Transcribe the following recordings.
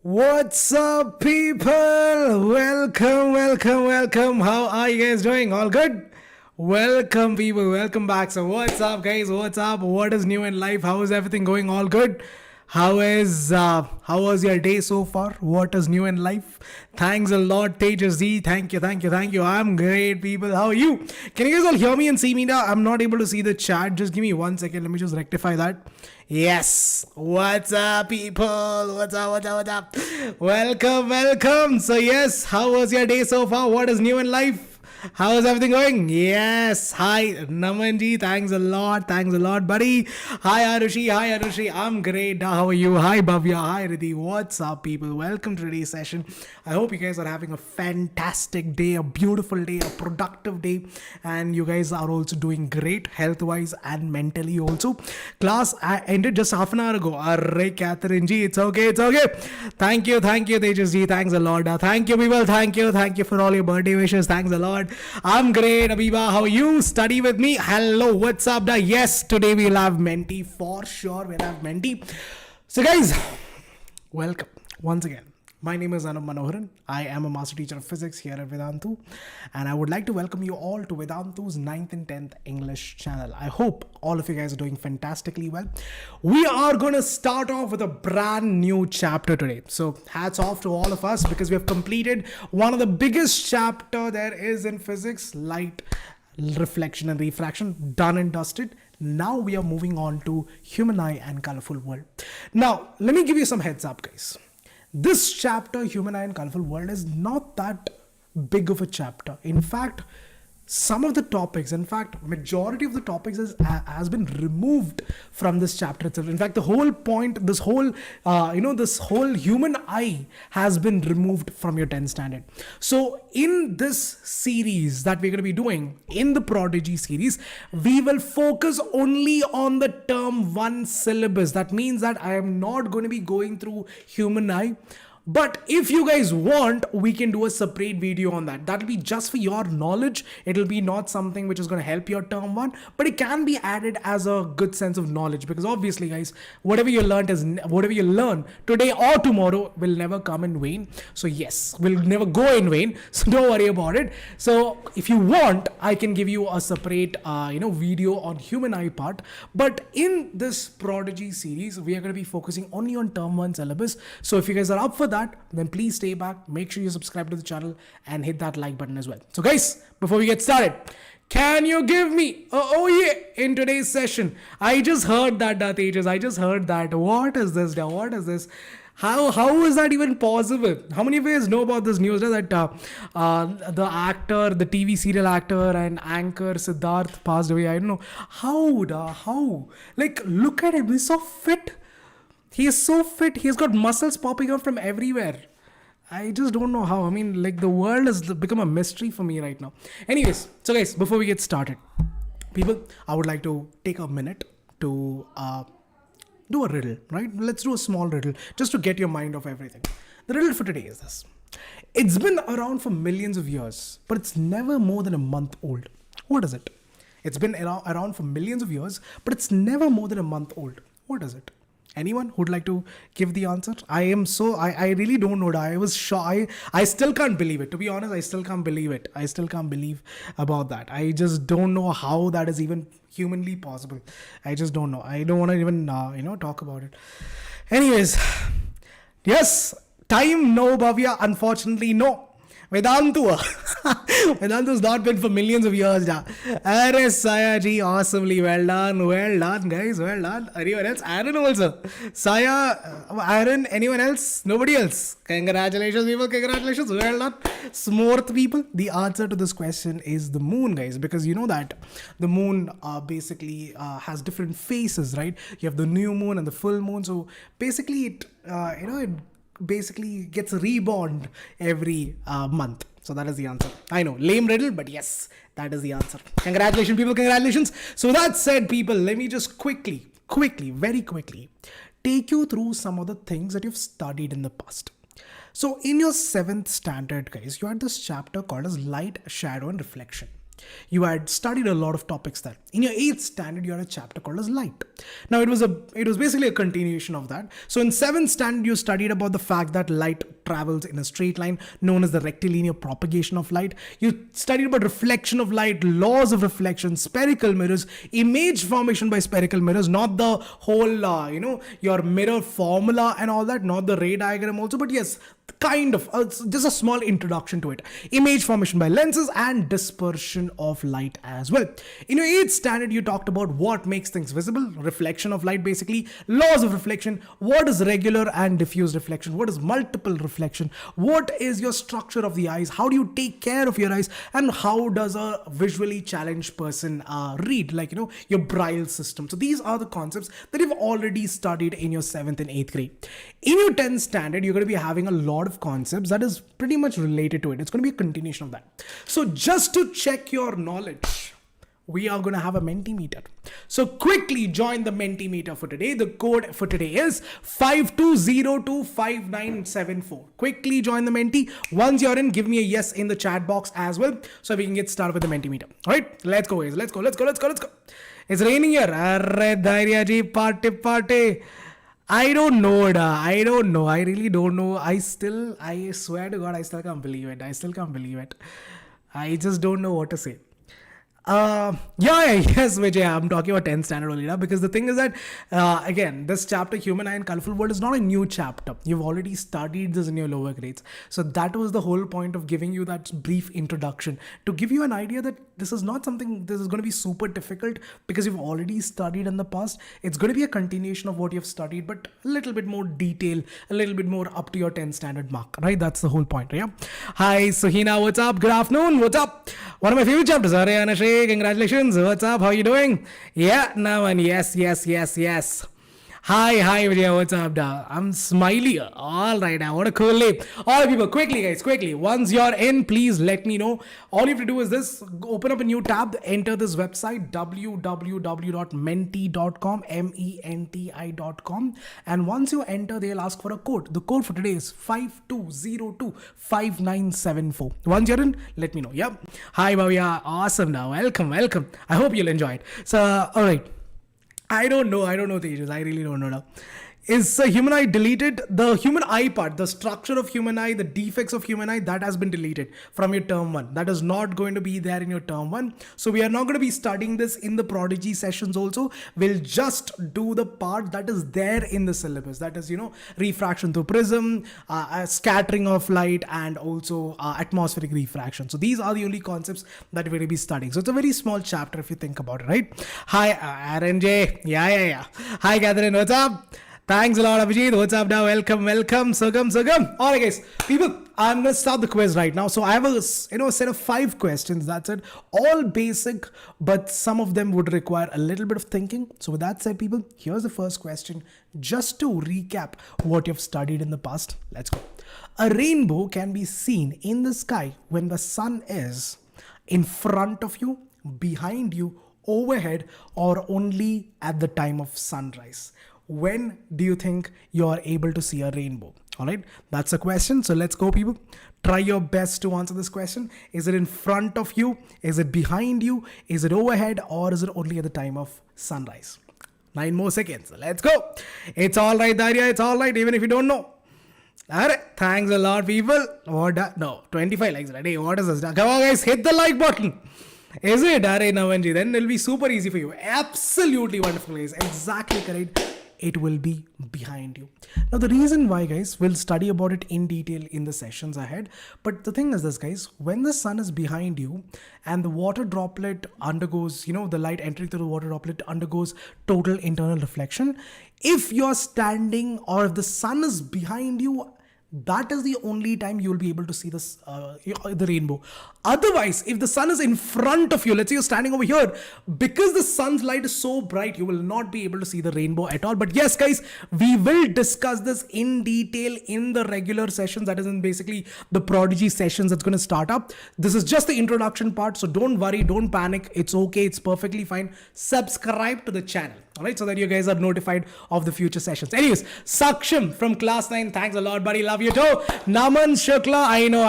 What's up, people? Welcome. How are you guys doing? All good? Welcome, people. Welcome back. So, what's up, guys? What's up? What is new in life? How is everything going? All good? How was your day so far? What is new in life? Thanks a lot, Tejas Z. Thank you. I'm great, people. How are you? Can you guys all hear me and see me now? I'm not able to see the chat. Just give me 1 second. Let me just rectify that. Yes. What's up, people? What's up? Welcome. So yes, how was your day so far? What is new in life? How is everything going? Yes. Hi, Namanji. Thanks a lot, buddy. Hi, Arushi. I'm great. How are you? Hi, Bhavya. Hi, Riddhi. What's up, people? Welcome to today's session. I hope you guys are having a fantastic day, a beautiful day, a productive day, and you guys are also doing great health-wise and mentally also. Class ended just half an hour ago. Arre, Catherine Ji. It's okay. Thank you, Tejas Ji. Thanks a lot. Thank you, people. Thank you for all your birthday wishes. Thanks a lot. I'm great, Abiba. How are you? Study with me. Hello, what's up? Yes, today we'll have Menti for sure. We'll have Menti. So, guys, welcome once again. My name is Anoop. I am a master teacher of physics here at Vedantu, and I would like to welcome you all to Vedantu's 9th and 10th English channel. I hope all of you guys are doing fantastically well. We are going to start off with a brand new chapter today. So hats off to all of us because we have completed one of the biggest chapter there is in physics, light, reflection and refraction, done and dusted. Now we are moving on to human eye and colorful world. Now, let me give you some heads up, guys. This chapter, Human Eye and Colourful World, is not that big of a chapter. In fact, some of the topics, majority of the topics has been removed from this chapter itself. In fact, the whole point, this whole human eye has been removed from your 10th standard. So in this series that we're going to be doing, in the Prodigy series, we will focus only on the term 1 syllabus. That means that I am not going to be going through human eye. But if you guys want, we can do a separate video on that. That'll be just for your knowledge. It'll be not something which is going to help your term 1, but it can be added as a good sense of knowledge, because obviously, guys, whatever you learn today or tomorrow will never come in vain. So yes, will never go in vain. So don't worry about it. So if you want, I can give you a separate video on human eye part. But in this Prodigy series, we are going to be focusing only on term 1 syllabus. So if you guys are up for that, then please stay back, make sure you subscribe to the channel and hit that like button as well. So guys, before we get started, can you give me in today's session? I just heard that, Tejas. I just heard that. What is this? How is that even possible? How many of you guys know about this news that the actor, the TV serial actor and anchor Siddharth passed away? I don't know. How? Like, look at him. He's so fit. He is so fit. He's got muscles popping out from everywhere. I just don't know how. I mean, like, the world has become a mystery for me right now. Anyways, so guys, before we get started, people, I would like to take a minute to do a riddle, right? Let's do a small riddle just to get your mind off everything. The riddle for today is this. It's been around for millions of years, but it's never more than a month old. What is it? It's been around for millions of years, but it's never more than a month old. What is it? Anyone who'd like to give the answer? I really don't know. I was shocked. I still can't believe it. To be honest, I still can't believe it. I still can't believe about that. I just don't know how that is even humanly possible. I just don't know. I don't want to even, talk about it. Anyways, yes, time, no, Bhavya. Unfortunately, no. Vedantu. Vedantu's not been for millions of years now. Arre, Saya ji, awesomely well done, guys, well done. Anyone else? Aaron also. Saya, Aaron, anyone else? Nobody else. Congratulations, people, congratulations, well done. Smart people. The answer to this question is the moon, guys, because you know that the moon basically has different phases, right? You have the new moon and the full moon. So basically it basically gets reborn every month. So that is the answer. I know, lame riddle, but yes, that is the answer. Congratulations, people, congratulations. So that said, people, let me just very quickly take you through some of the things that you've studied in the past. So in your 7th standard, guys, you had this chapter called as light, shadow and reflection. You had studied a lot of topics there. In your 8th standard, you had a chapter called as light. Now it was basically a continuation of that. So in 7th standard, you studied about the fact that light travels in a straight line, known as the rectilinear propagation of light. You studied about reflection of light, laws of reflection, spherical mirrors, image formation by spherical mirrors, not the whole, your mirror formula and all that, not the ray diagram also, but yes, kind of, just a small introduction to it. Image formation by lenses and dispersion of light as well. In your 8th standard, you talked about what makes things visible, reflection of light basically, laws of reflection, what is regular and diffuse reflection, what is multiple reflection, what is your structure of the eyes, how do you take care of your eyes, and how does a visually challenged person read, your braille system. So these are the concepts that you've already studied in your 7th and 8th grade. In your 10th standard, you're going to be having a lot of concepts that is pretty much related to it. It's going to be a continuation of that. So just to check your knowledge, we are going to have a Mentimeter. So quickly join the Mentimeter for today. The code for today is 52025974. Quickly join the Menti. Once you're in, give me a yes in the chat box as well, so we can get started with the Mentimeter. All right, let's go guys. Let's go. It's raining here. Arre Dhairya ji, party. I don't know. I really don't know. I swear to God, I still can't believe it. I just don't know what to say. Yes, Vijay, I'm talking about 10th standard only now, because the thing is that, again, this chapter, Human Eye and Colourful World, is not a new chapter. You've already studied this in your lower grades. So that was the whole point of giving you that brief introduction, to give you an idea that this is not something, this is going to be super difficult because you've already studied in the past. It's going to be a continuation of what you've studied, but a little bit more detail, a little bit more up to your 10th standard mark, right? That's the whole point, yeah? Hi, Suhina, what's up? Good afternoon, what's up? One of my favorite chapters, Ariana Shay. Congratulations. What's up? How you doing? Yeah, Naman. Yes. Hi, Vijay. What's up, da? I'm smiley. All right, what a cool name. All people, quickly, guys, quickly. Once you're in, please let me know. All you have to do is this: open up a new tab, enter this website, www.menti.com, menti.com, and once you enter, they'll ask for a code. The code for today is 52025974. Once you're in, let me know. Yep. Hi, Bhavya. Awesome. Now, welcome. I hope you'll enjoy it. So, all right. I don't know, Tejas. I really don't know now. Is human eye deleted? The human eye part, the structure of human eye, the defects of human eye, that has been deleted from your term 1. That is not going to be there in your term 1. So we are not going to be studying this in the Prodigy sessions also. We'll just do the part that is there in the syllabus. That is, refraction through prism, scattering of light, and also atmospheric refraction. So these are the only concepts that we're going to be studying. So it's a very small chapter if you think about it, right? Hi, RNJ. Yeah. Hi, Catherine. What's up? Thanks a lot, Abhijit. What's up now? Welcome. Sugam. All right, guys. People, I'm going to start the quiz right now. So I have a set of 5 questions. That's it. All basic, but some of them would require a little bit of thinking. So with that said, people, here's the first question. Just to recap what you've studied in the past. Let's go. A rainbow can be seen in the sky when the sun is in front of you, behind you, overhead, or only at the time of sunrise. When do you think you are able to see a rainbow? All right, that's a question. So let's go, people. Try your best to answer this question. Is it in front of you? Is it behind you? Is it overhead? Or is it only at the time of sunrise? 9 more seconds. Let's go. It's all right, Dhairya. It's all right, even if you don't know. All right. Thanks a lot, people. No, 25 likes. Right? Hey, what is this? Come on, guys. Hit the like button. Is it? All right, Navanji. Then it'll be super easy for you. Absolutely wonderful, guys. Exactly correct. It will be behind you. Now, the reason why, guys, we'll study about it in detail in the sessions ahead. But the thing is this, guys, when the sun is behind you and the water droplet undergoes, the light entering through the water droplet undergoes total internal reflection. If you're standing or if the sun is behind you, that is the only time you will be able to see this, the rainbow. Otherwise, if the sun is in front of you, let's say you're standing over here, because the sun's light is so bright, you will not be able to see the rainbow at all. But yes, guys, we will discuss this in detail in the regular sessions. That is in basically the Prodigy sessions that's going to start up. This is just the introduction part. So don't worry, don't panic. It's okay. It's perfectly fine. Subscribe to the channel. All right, so that you guys are notified of the future sessions. Anyways, Saksham from class 9. Thanks a lot, buddy. Love you too. Naman Shukla. I know.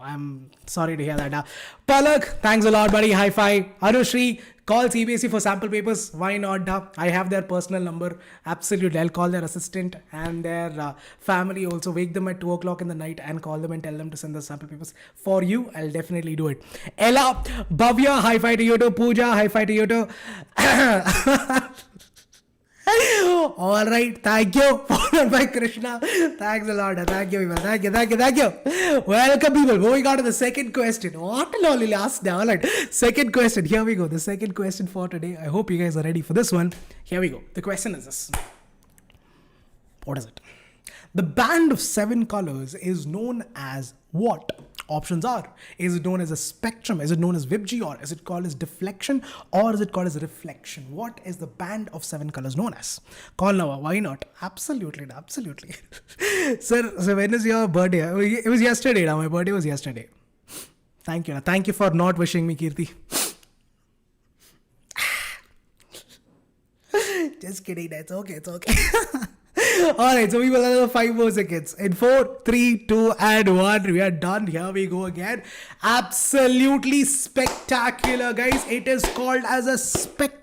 I'm Sorry to hear that. Palak, thanks a lot, buddy. High five. Anushri, call CBSE for sample papers. Why not? I have their personal number. Absolutely. I'll call their assistant and their family also. Wake them at 2 o'clock in the night and call them and tell them to send the sample papers. For you, I'll definitely do it. Ella, Bhavya, high five to you too. Pooja, high five to you too. All right, thank you. Followed by Krishna. Thanks a lot. Thank you, people. Thank you. Welcome, people. Moving on to the second question. What an only last now. All right, second question. Here we go. The second question for today. I hope you guys are ready for this one. Here we go. The question is this. What is it? The band of 7 colors is known as what? Options are, is it known as a spectrum? Is it known as VIBGY? Or is it called as deflection? Or is it called as reflection? What is the band of 7 colors known as? Call now. Why not? Absolutely. Sir, so when is your birthday? It was yesterday. My birthday was yesterday. Thank you. Thank you for not wishing me, Kirti. Just kidding. It's okay. Alright, so we will have 5 more seconds. In 4, 3, 2, and 1. We are done. Here we go again. Absolutely spectacular, guys. It is called as a spectrum.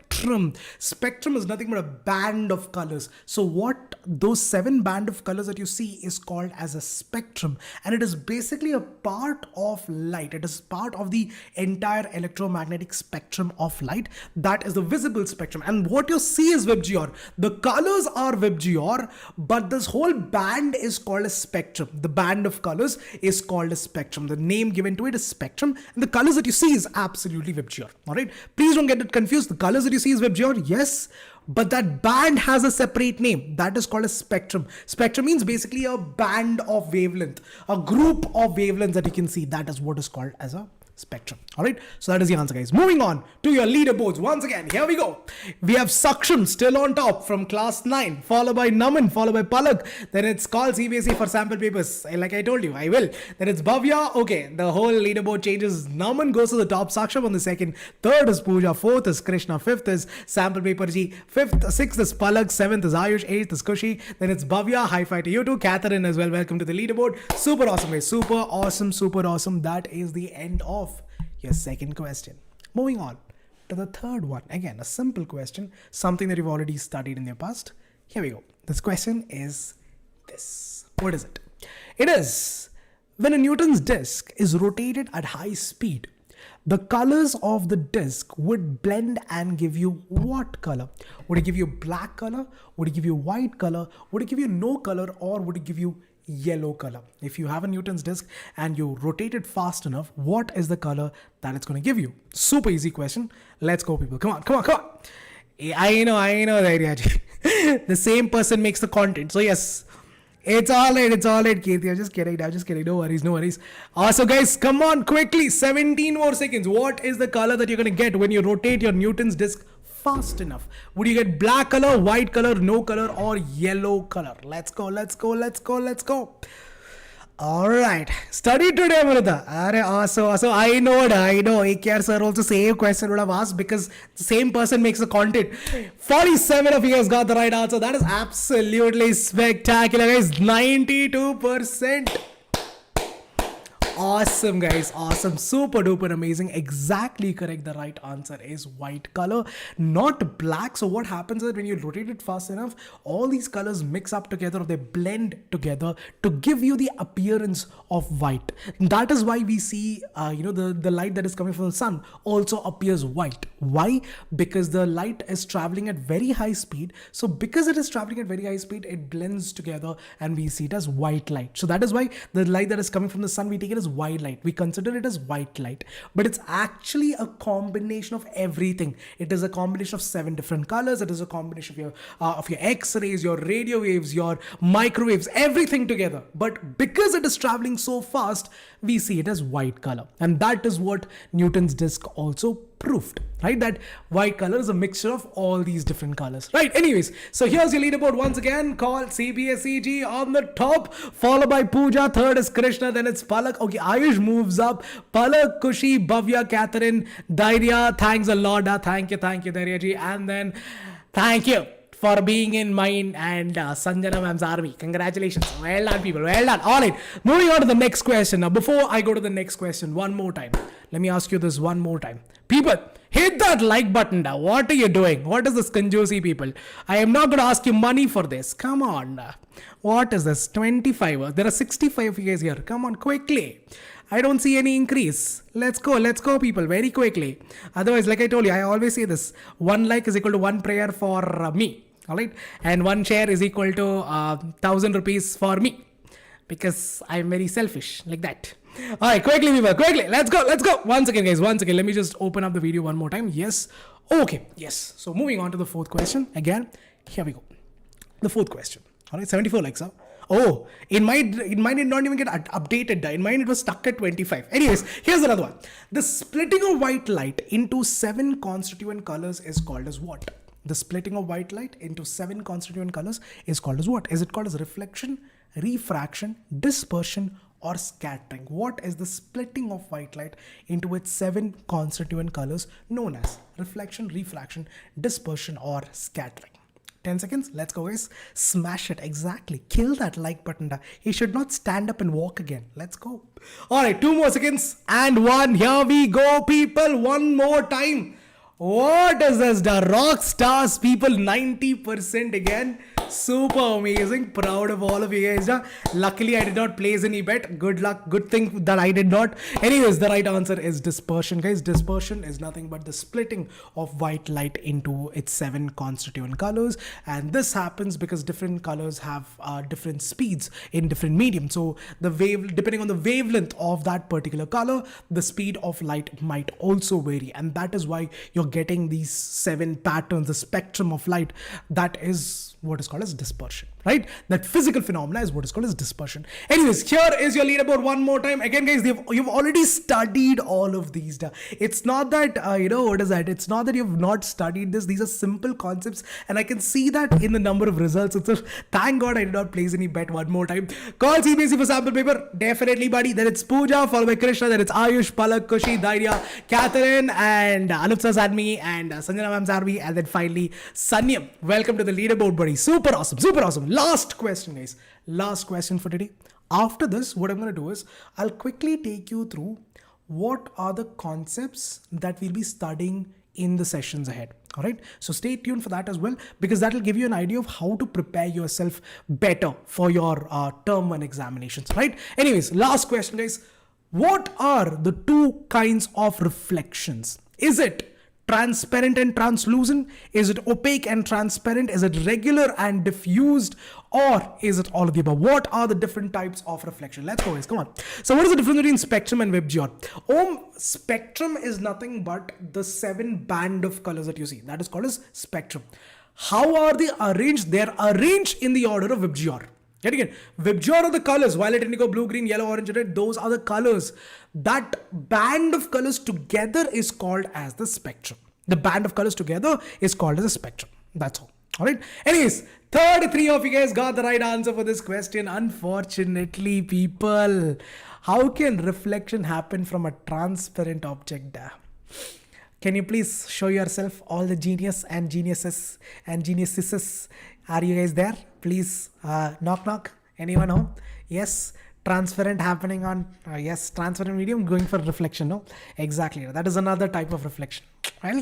Spectrum is nothing but a band of colors. So what those 7 band of colors that you see is called as a spectrum. And it is basically a part of light. It is part of the entire electromagnetic spectrum of light. That is the visible spectrum. And what you see is VIBGY. The colors are VIBGY, but this whole band is called a spectrum. The band of colors is called a spectrum. The name given to it is spectrum. And the colors that you see is absolutely VIBGY. Alright? Please don't get it confused. The colors that you see is VIBGY, yes. But that band has a separate name. That is called a spectrum. Spectrum means basically a band of wavelength. A group of wavelengths that you can see. That is what is called as a spectrum. Alright, so that is the answer, guys. Moving on to your leaderboards. Once again, here we go. We have Saksham still on top from class 9, followed by Naman, followed by Palak. Then it's called CBSE for sample papers. Like I told you, I will. Then it's Bhavya. Okay, the whole leaderboard changes. Naman goes to the top, Saksham on the second. Third is Pooja. Fourth is Krishna. Fifth is sample paper G. Sixth is Palak. Seventh is Ayush. Eighth is Kushi. Then it's Bhavya. High five to you too. Catherine as well. Welcome to the leaderboard. Super awesome, guys. Super awesome. That is the end of your second question. Moving on to the third one. Again, a simple question, something that you've already studied in your past. Here we go. This question is this. What is it? It is, when a Newton's disk is rotated at high speed, the colors of the disk would blend and give you what color? Would it give you black color? Would it give you white color? Would it give you no color? Or would it give you yellow color? If you have a Newton's disk and you rotate it fast enough, what is the color that it's going to give you? Super easy question. Let's go, people. Come on. I know that the same person makes the content. So yes, it's all right, Kirti. I'm just kidding. No worries. So guys, come on quickly. 17 more seconds. What is the color that you're going to get when you rotate your Newton's disk fast enough? Would you get black color, white color, no color, or yellow color? Let's go. All right. Study today, Amrita. So I know. AKR sir also same question would have asked because the same person makes the content. 47 of you guys got the right answer. That is absolutely spectacular, guys. 92%. Awesome, guys. Awesome. Super duper amazing. Exactly correct. The right answer is white color, not black. So what happens is when you rotate it fast enough, all these colors mix up together, or they blend together to give you the appearance of white. That is why we see, the light that is coming from the sun also appears white. Why? Because the light is traveling at very high speed. So because it is traveling at very high speed, it blends together and we see it as white light. So that is why the light that is coming from the sun, we take it as white light. We consider it as white light, but it's actually a combination of everything. It is a combination of 7 different colors. It is a combination of your X-rays, your radio waves, your microwaves, everything together. But because it is traveling so fast, we see it as white color. And that is what Newton's disk also proved, right? That white color is a mixture of all these different colors, right? Anyways, so here's your leaderboard once again, called CBSEG on the top, followed by Pooja. Third is Krishna, then it's Palak. Okay, Ayush moves up. Palak, Kushi, Bhavya, Catherine, Dairya. Thanks a lot. Thank you, Dairya ji. And then thank you. for being in mine and Sanjana ma'am's army. Congratulations. Well done, people. Well done. All right. Moving on to the next question. Now, before I go to the next question, one more time. Let me ask you this one more time. People, hit that like button now. What are you doing? What is this conjuicy, people? I am not going to ask you money for this. Come on. What is this? 25. There are 65 of you guys here. Come on, quickly. I don't see any increase. Let's go, people, very quickly. Otherwise, like I told you, I always say this. 1 like is equal to 1 prayer for me. All right. And 1 share is equal to 1,000 rupees for me. Because I'm very selfish, like that. All right, quickly, people, quickly. Let's go. Once again, guys, let me just open up the video one more time. Yes. Okay. Yes. So moving on to the fourth question. Again, here we go. The fourth question. All right, 74 likes, huh? Oh, in mine did not even get updated. In mine, it was stuck at 25. Anyways, here's another one. The splitting of white light into 7 constituent colors is called as what? The splitting of white light into 7 constituent colors is called as what? Is it called as reflection, refraction, dispersion, or scattering? What is the splitting of white light into its 7 constituent colors known as? Reflection, refraction, dispersion, or scattering? 10 seconds. Let's go, guys. Smash it. Exactly. Kill that like button. He should not stand up and walk again. Let's go. All right. 2 more seconds. And 1. Here we go, people. One more time. What is this? The rock stars, people. 90% again. Super amazing. Proud of all of you guys. Luckily, I did not place any bet. Good luck. Good thing that I did not. Anyways, the right answer is dispersion, guys. Dispersion is nothing but the splitting of white light into its 7 constituent colors. And this happens because different colors have different speeds in different mediums. So the depending on the wavelength of that particular color, the speed of light might also vary. And that is why you're getting these 7 patterns, the spectrum of light. That is what is called as dispersion, right? That physical phenomena is what is called as dispersion. Anyways, here is your leaderboard one more time. Again, guys, you've already studied all of these. It's not that, what is that? It's not that you've not studied this. These are simple concepts. And I can see that in the number of results itself. Thank God I did not place any bet one more time. Call CBSE for sample paper. Definitely, buddy. Then it's Pooja, followed by Krishna. Then it's Ayush, Palak, Kushi, Dairya, Catherine, and Anoop Sir's army, and Sanjana ma'am's army. And then finally, Sanyam. Welcome to the leaderboard, buddy. Super awesome. Super awesome. Last question, guys. Last question for today. After this, what I'm going to do is I'll quickly take you through what are the concepts that we'll be studying in the sessions ahead. All right. So stay tuned for that as well, because that will give you an idea of how to prepare yourself better for your term 1 examinations. Right. Anyways, last question, guys. What are the 2 kinds of reflections? Is it transparent and translucent? Is it opaque and transparent? Is it regular and diffused? Or is it all of the above? What are the different types of reflection? Let's go, guys. Come on. So what is the difference between spectrum and WebGeode? Spectrum is nothing but the 7 band of colors that you see. That is called as spectrum. How are they arranged? They are arranged in the order of WebGeode. Yet again, WebGeode are the colors: violet, indigo, blue, green, yellow, orange, red. Those are the colors. That band of colors together is called as the spectrum. The band of colors together is called as a spectrum. That's all. All right. Anyways, 33 of you guys got the right answer for this question. Unfortunately, people, how can reflection happen from a transparent object? Can you please show yourself, all the genius and geniuses and geniuses? Are you guys there? Please knock knock. Anyone home? Yes. Transparent happening on yes, transparent medium going for reflection. No, exactly. That is another type of reflection. Well,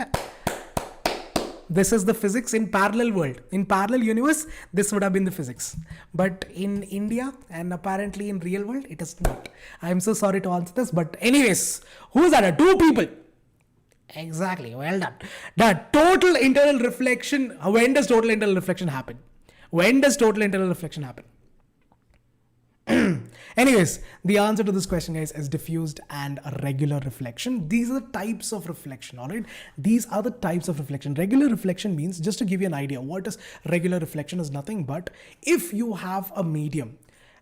this is the physics in parallel world. In parallel universe, this would have been the physics. But in India and apparently in real world, it is not. I'm so sorry to answer this. But anyways, who's that? 2 people. Exactly. Well done. The total internal reflection. When does total internal reflection happen? When does total internal reflection happen? Anyways, the answer to this question, guys, is diffused and a regular reflection. These are the types of reflection, all right? These are the types of reflection. Regular reflection means, just to give you an idea, what is regular reflection is nothing but if you have a medium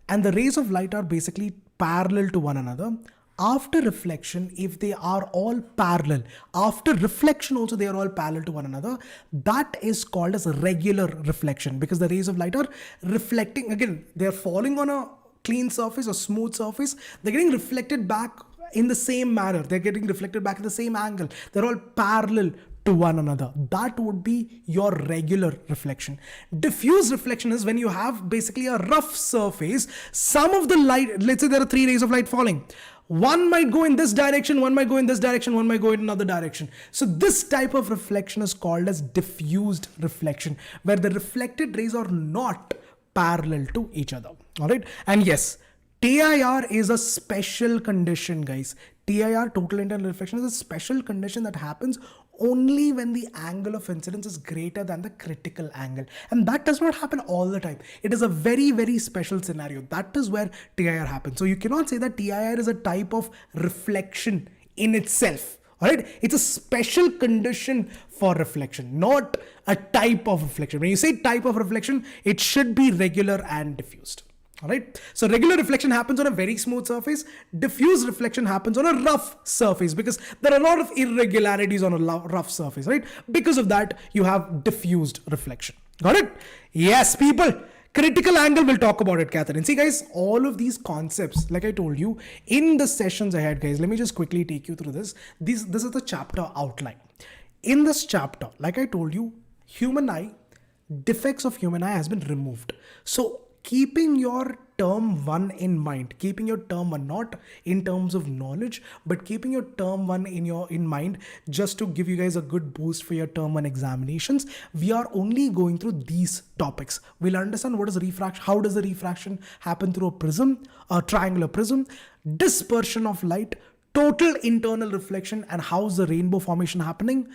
and the rays of light are basically parallel to one another. After reflection, if they are all parallel, after reflection also they are all parallel to one another, that is called as a regular reflection, because the rays of light are reflecting, again, they are falling on a clean surface or smooth surface, they're getting reflected back in the same manner, they're getting reflected back in the same angle, they're all parallel to one another. That would be your regular reflection. Diffuse reflection is when you have basically a rough surface. Some of the light, let's say there are 3 rays of light falling. One might go in this direction, one might go in this direction, one might go in another direction. So this type of reflection is called as diffused reflection, where the reflected rays are not parallel to each other. All right. And yes, TIR is a special condition, guys. TIR, total internal reflection, is a special condition that happens only when the angle of incidence is greater than the critical angle. And that does not happen all the time. It is a very, very special scenario. That is where TIR happens. So you cannot say that TIR is a type of reflection in itself. All right. It's a special condition for reflection, not a type of reflection. When you say type of reflection, it should be regular and diffused. All right. So regular reflection happens on a very smooth surface. Diffuse reflection happens on a rough surface because there are a lot of irregularities on a rough surface, right? Because of that, you have diffused reflection. Got it? Yes, people. Critical angle, we'll talk about it, Catherine. See, guys, all of these concepts, like I told you, in the sessions ahead, guys, let me just quickly take you through this. This is the chapter outline. In this chapter, like I told you, human eye, defects of human eye has been removed. So keeping your term 1 in mind, keeping your term 1 not in terms of knowledge, but keeping your term 1 in mind, just to give you guys a good boost for your term 1 examinations, we are only going through these topics. We'll understand what is refraction, how does the refraction happen through a prism, a triangular prism, dispersion of light, total internal reflection, and how's the rainbow formation happening,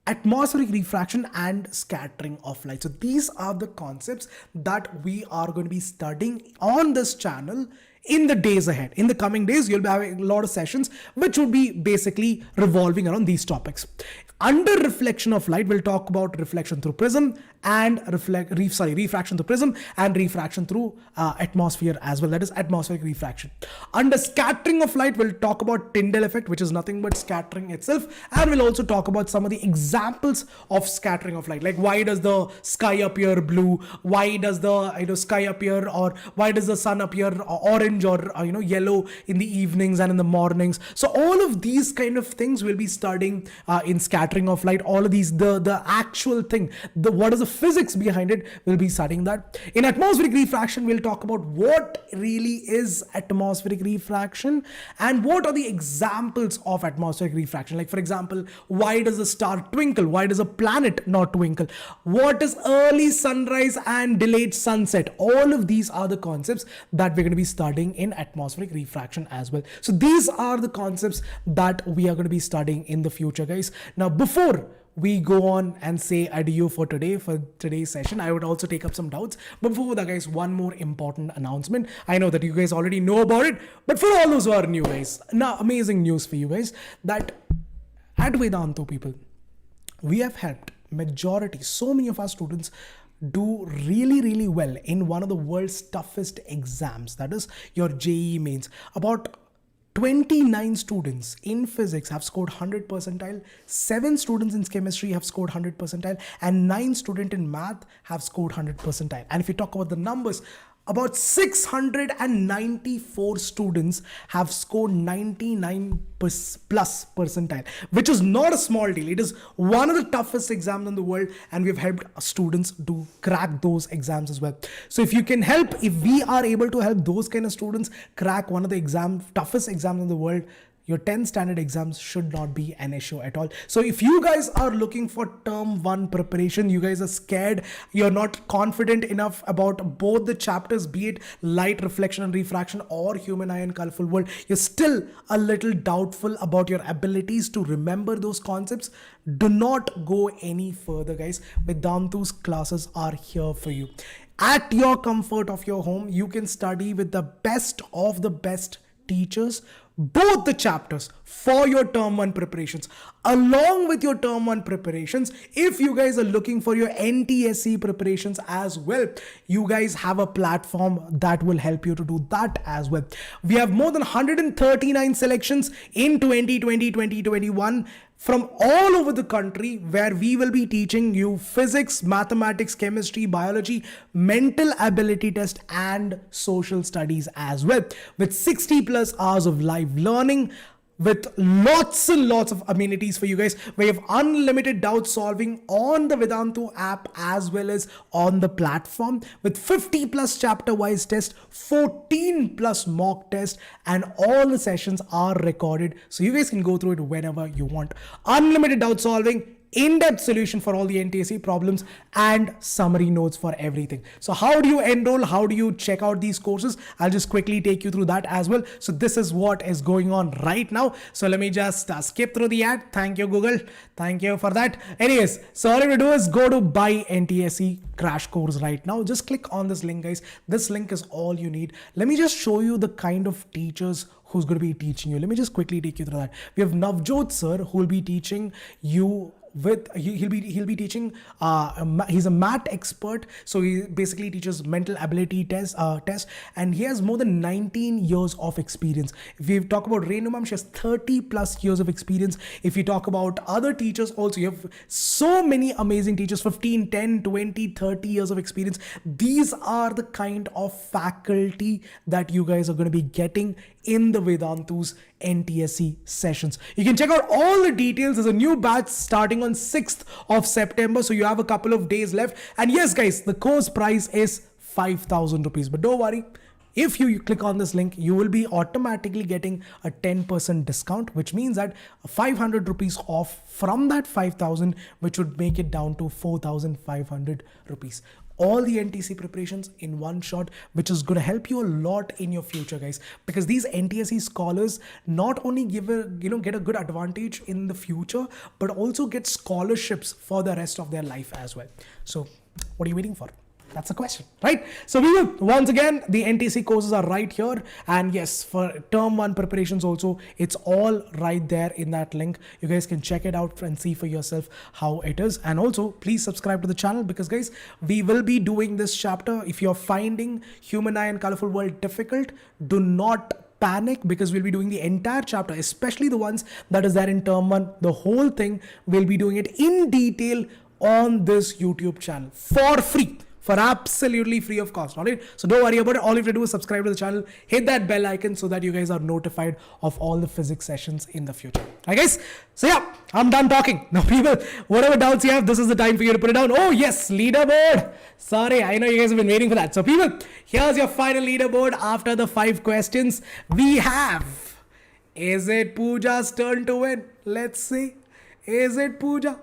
atmospheric refraction, and scattering of light. So these are the concepts that we are going to be studying on this channel in the days ahead. In the coming days, you'll be having a lot of sessions which would be basically revolving around these topics. Under reflection of light, we'll talk about reflection through prism and refraction through prism and refraction through atmosphere as well. That is atmospheric refraction. Under scattering of light, we'll talk about Tyndall effect, which is nothing but scattering itself. And we'll also talk about some of the examples of scattering of light, like why does the sky appear blue? Why does the sky appear, or why does the sun appear orange or yellow in the evenings and in the mornings? So all of these kind of things we'll be studying in scattering of light. All of these, the actual thing, what is the physics behind it, we'll be studying that. In atmospheric refraction, we'll talk about what really is atmospheric refraction and what are the examples of atmospheric refraction. Like, for example, why does a star twinkle? Why does a planet not twinkle? What is early sunrise and delayed sunset? All of these are the concepts that we're going to be studying in atmospheric refraction as well. So these are the concepts that we are going to be studying in the future, guys. Now, before we go on and say adieu for today's session, I would also take up some doubts. But before that, guys, one more important announcement. I know that you guys already know about it, but for all those who are new, guys, now amazing news for you guys, that at Vedantu, people, we have helped majority, so many of our students do really, really well in one of the world's toughest exams, that is your JEE mains. About 29 students in physics have scored 100 percentile, 7 students in chemistry have scored 100 percentile, and 9 students in math have scored 100 percentile. And if you talk about the numbers, about 694 students have scored 99 plus percentile, which is not a small deal. It is one of the toughest exams in the world, and we've helped students to crack those exams as well. So if you can help, if we are able to help those kind of students crack one of the toughest exams in the world, your 10th standard exams should not be an issue at all. So if you guys are looking for term 1 preparation, you guys are scared, you're not confident enough about both the chapters, be it light, reflection and refraction, or human eye and colorful world, you're still a little doubtful about your abilities to remember those concepts, do not go any further, guys. Vedantu's classes are here for you. At your comfort of your home, you can study with the best of the best teachers, both the chapters for your term 1 preparations. Along with your term 1 preparations, if you guys are looking for your NTSE preparations as well, you guys have a platform that will help you to do that as well. We have more than 139 selections in 2020-2021 from all over the country, where we will be teaching you physics, mathematics, chemistry, biology, mental ability test, and social studies as well, with 60 plus hours of live learning. with lots and lots of amenities for you guys. We have unlimited doubt solving on the Vedantu app as well as on the platform, with 50 plus chapter wise tests, 14 plus mock tests, and all the sessions are recorded, so you guys can go through it whenever you want. Unlimited doubt solving, in-depth solution for all the NTSE problems, and summary notes for everything. So how do you enroll? How do you check out these courses? I'll just quickly take you through that as well. So this is what is going on right now. So let me just skip through the ad. Thank you, Google. Thank you for that. Anyways, so all you have to do is go to buy NTSE crash course right now. Just click on this link, guys. This link is all you need. Let me just show you the kind of teachers who's going to be teaching you. Let me just quickly take you through that. We have Navjot sir, who will be teaching you with he'll be teaching he's a math expert, so he basically teaches mental ability test, and he has more than 19 years of experience. If we talk about Renu ma'am, she has 30 plus years of experience. If you talk about other teachers also, you have so many amazing teachers, 15, 10, 20, 30 years of experience. These are the kind of faculty that you guys are going to be getting in the Vedantu's NTSE sessions. You can check out all the details. There's a new batch starting on 6th of September, so you have a couple of days left. And yes guys, the course price is 5,000 rupees, but don't worry, if you click on this link, you will be automatically getting a 10% discount, which means that 500 rupees off from that 5,000, which would make it down to 4,500 rupees. All the NTSE preparations in one shot, which is going to help you a lot in your future, guys, because these NTSE scholars not only get a good advantage in the future, but also get scholarships for the rest of their life as well. So what are you waiting for? That's the question, right? So we will, once again, the NTSE courses are right here. And yes, for term 1 preparations also, it's all right there in that link. You guys can check it out and see for yourself how it is. And also, please subscribe to the channel, because guys, we will be doing this chapter. If you're finding Human Eye and Colourful World difficult, do not panic, because we'll be doing the entire chapter, especially the ones that is there in term 1. The whole thing, we'll be doing it in detail on this YouTube channel for free. For absolutely free of cost, all right? So don't worry about it. All you have to do is subscribe to the channel, hit that bell icon so that you guys are notified of all the physics sessions in the future. Alright guys? So yeah, I'm done talking. Now people, whatever doubts you have, this is the time for you to put it down. Oh yes, leaderboard. Sorry, I know you guys have been waiting for that. So people, here's your final leaderboard after the 5 questions. We have, is it Pooja's turn to win? Let's see. Is it Pooja?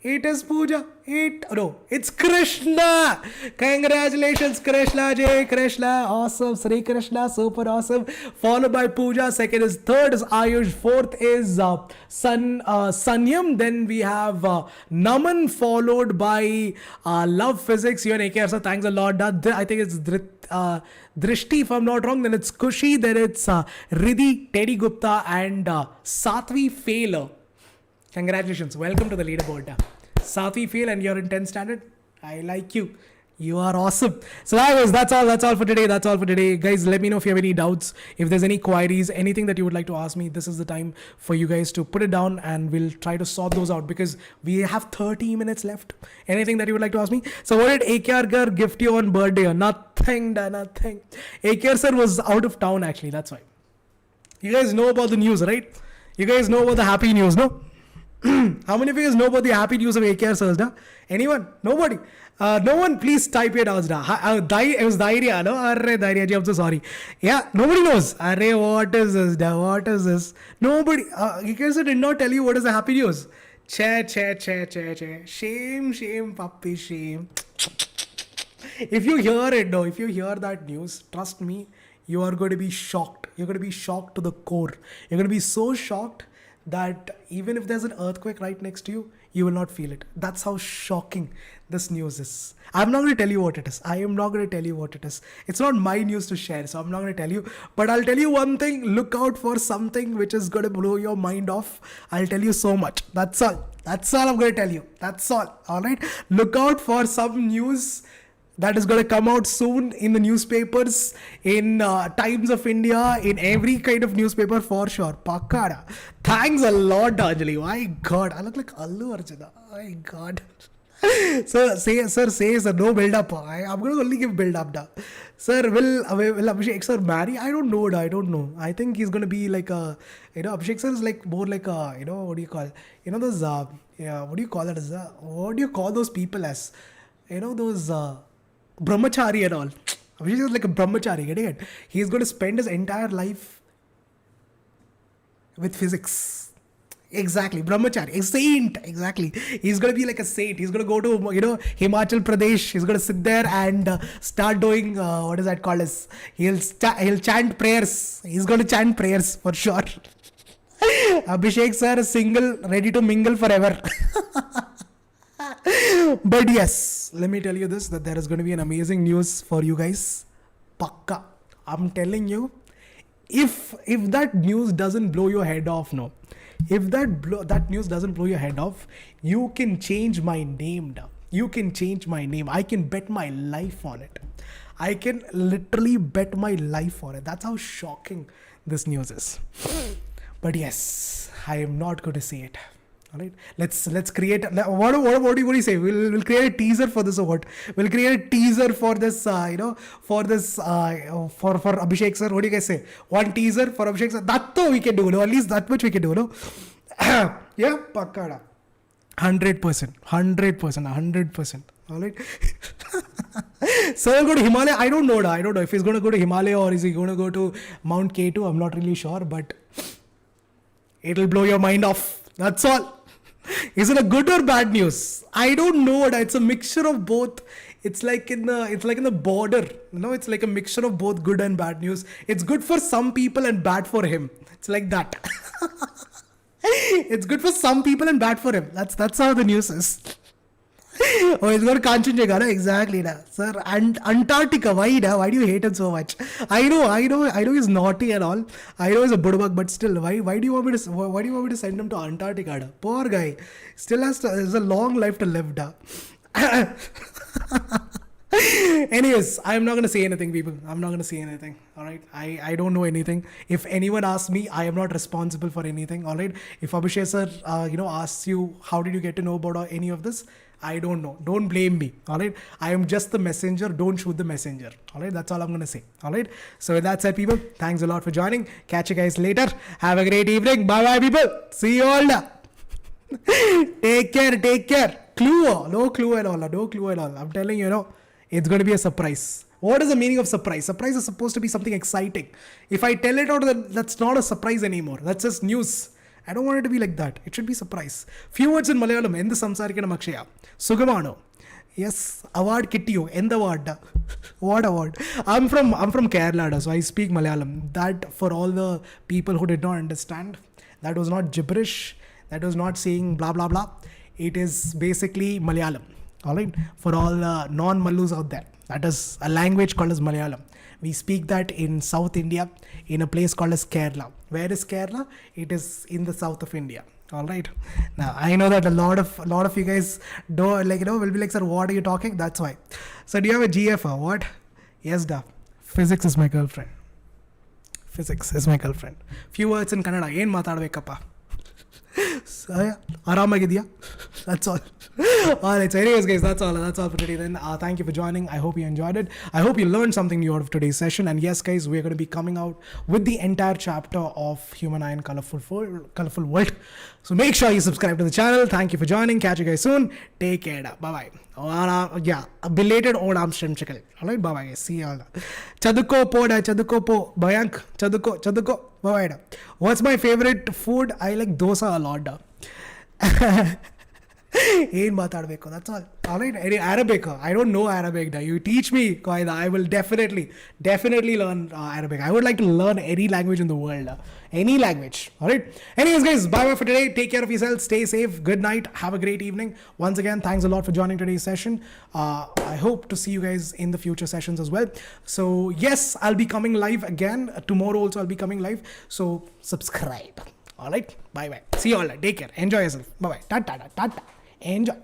It is Pooja. It's Krishna. Congratulations, Krishna. Jay Krishna. Awesome. Sri Krishna. Super awesome. Followed by Pooja. Third is Ayush. Fourth is Sanyam. Then we have Naman, followed by Love Physics. You and AKR, so thanks a lot. I think it's Drishti, if I'm not wrong. Then it's Kushi. Then it's Riddhi, Teddy Gupta, and Satvi Failer. Congratulations. Welcome to the leaderboard. Safi fail and you're in 10th standard. I like you. You are awesome. So that's all for today. That's all for today. Guys, let me know if you have any doubts. If there's any queries, anything that you would like to ask me, this is the time for you guys to put it down and we'll try to sort those out, because we have 30 minutes left. Anything that you would like to ask me? So what did AKR Gar gift you on birthday? Nothing. AKR sir was out of town actually. That's why. You guys know about the news, right? You guys know about the happy news, no? How many of you guys know about the happy news of AKR sirs? Anyone? Nobody? No one, please type it out. It was Dairya, no? Arre, Dairya ji, I'm so sorry. Yeah, nobody knows. Arre, what is this? What is this? Nobody. AKR sir did not tell you what is the happy news. Che. Shame, puppy, shame. If you hear it, no, if you hear that news, trust me, you are going to be shocked. You're going to be shocked to the core. You're going to be so shocked that even if there's an earthquake right next to you, you will not feel it. That's how shocking this news is. I'm not going to tell you what it is. It's not my news to share, so I'm not going to tell you. But I'll tell you one thing. Look out for something which is going to blow your mind off. I'll tell you so much. That's all I'm going to tell you. That's all. All right. Look out for some news that is going to come out soon in the newspapers, in Times of India, in every kind of newspaper for sure. Pakkada. Thanks a lot, Anjali. My God, I look like Allu Arjuna. My God. So, sir, no build up. I'm going to only give build up now. Sir, will Abhishek sir marry? I don't know. I don't know. I think he's gonna be like a, Abhishek sir is like more like a, what do you call, those, yeah, what do you call it as, what do you call those people as, those, brahmachari and all. Abhishek is like a brahmachari, getting it? He's gonna spend his entire life with physics. Exactly, brahmachari, a saint. Exactly, he's gonna be like a saint. He's gonna go to Himachal Pradesh. He's gonna sit there and start doing what is that called as he'll chant prayers. He's gonna chant prayers for sure. Abhishek sir is single, ready to mingle forever. But yes, let me tell you this: that there is going to be an amazing news for you guys. Pakka, I'm telling you. If that news doesn't blow your head off, no. If that news doesn't blow your head off, you can change my name now. You can change my name. I can bet my life on it. I can literally bet my life on it. That's how shocking this news is. But yes, I am not going to say it. All right, let's create. What do you say? We'll create a teaser for this or what? We'll create a teaser for this. For this. For Abhishek sir. What do you guys say? One teaser for Abhishek sir. That though we can do. No, at least that much we can do. No. Yeah, pakkada. 100%. 100%. All right. Sir, go to Himalaya. I don't know. I don't know if he's going to go to Himalaya or is he going to go to Mount K2. I'm not really sure, but it'll blow your mind off. That's all. Is it a good or bad news? I don't know. It's a mixture of both. It's like in the border. It's like a mixture of both good and bad news. It's good for some people and bad for him. It's like that. It's good for some people and bad for him. That's how the news is. Oh, he's got Kanchenjunga, no? Exactly, na. Sir. And Antarctica, why do you hate him so much? I know he's naughty and all. I know he's a budbug, but still, why do you want me to send him to Antarctica? Da? Poor guy, still has a long life to live. Da. Anyways, I'm not gonna say anything, people. I'm not gonna say anything. All right, I don't know anything. If anyone asks me, I am not responsible for anything. All right, if Abhishek sir, asks you how did you get to know about any of this, I don't know. Don't blame me. All right. I am just the messenger. Don't shoot the messenger. All right. That's all I'm going to say. All right. So with that said, people, thanks a lot for joining. Catch you guys later. Have a great evening. Bye-bye, people. See you all. Take care. Clue. No clue at all. No clue at all. I'm telling you, it's going to be a surprise. What is the meaning of surprise? Surprise is supposed to be something exciting. If I tell it out, that's not a surprise anymore. That's just news. I don't want it to be like that. It should be surprise. Few words in Malayalam. Endu samsarikkanam akshaya. Sugamano. Yes. Award kittiyo. End award. What award? I'm from Kerala, so I speak Malayalam. That for all the people who did not understand, that was not gibberish. That was not saying blah blah blah. It is basically Malayalam. All right. For all non-Mallus out there, that is a language called as Malayalam. We speak that in South India, in a place called as Kerala. Where is Kerala? It is in the south of India. All right. Now I know that a lot of you guys will be like, sir, what are you talking? That's why. So do you have a GF or what? Yes, da. Physics is my girlfriend. Few words in Kannada. ಏನು ಮಾತಾಡಬೇಕಪ್ಪ? ಆರಾಮಾಗಿದೆಯಾ? That's all. Alright, so anyways guys, that's all for today then. Thank you for joining. I hope you enjoyed it. I hope you learned something new out of today's session. And yes guys, we're going to be coming out with the entire chapter of Human Eye and Colourful World. So make sure you subscribe to the channel. Thank you for joining. Catch you guys soon. Take care. Bye bye. Yeah, a belated Onam Shrimchikal. Alright, bye bye guys. See you all. Chaduko po. Bayank. Chaduko. Bye bye. What's my favorite food? I like dosa a lot. ಏನ್ ಮಾತಾಡಬೇಕು, that's all. All right, Arabic. I don't know Arabic. You teach me, Qaida. I will definitely learn Arabic. I would like to learn any language in the world. Any language. All right. Anyways, guys, bye for today. Take care of yourselves. Stay safe. Good night. Have a great evening. Once again, thanks a lot for joining today's session. I hope to see you guys in the future sessions as well. So yes, I'll be coming live again. Tomorrow also I'll be coming live. So subscribe. All right. Bye. See you all. Take care. Enjoy yourself. Bye. Tata. Enjoy.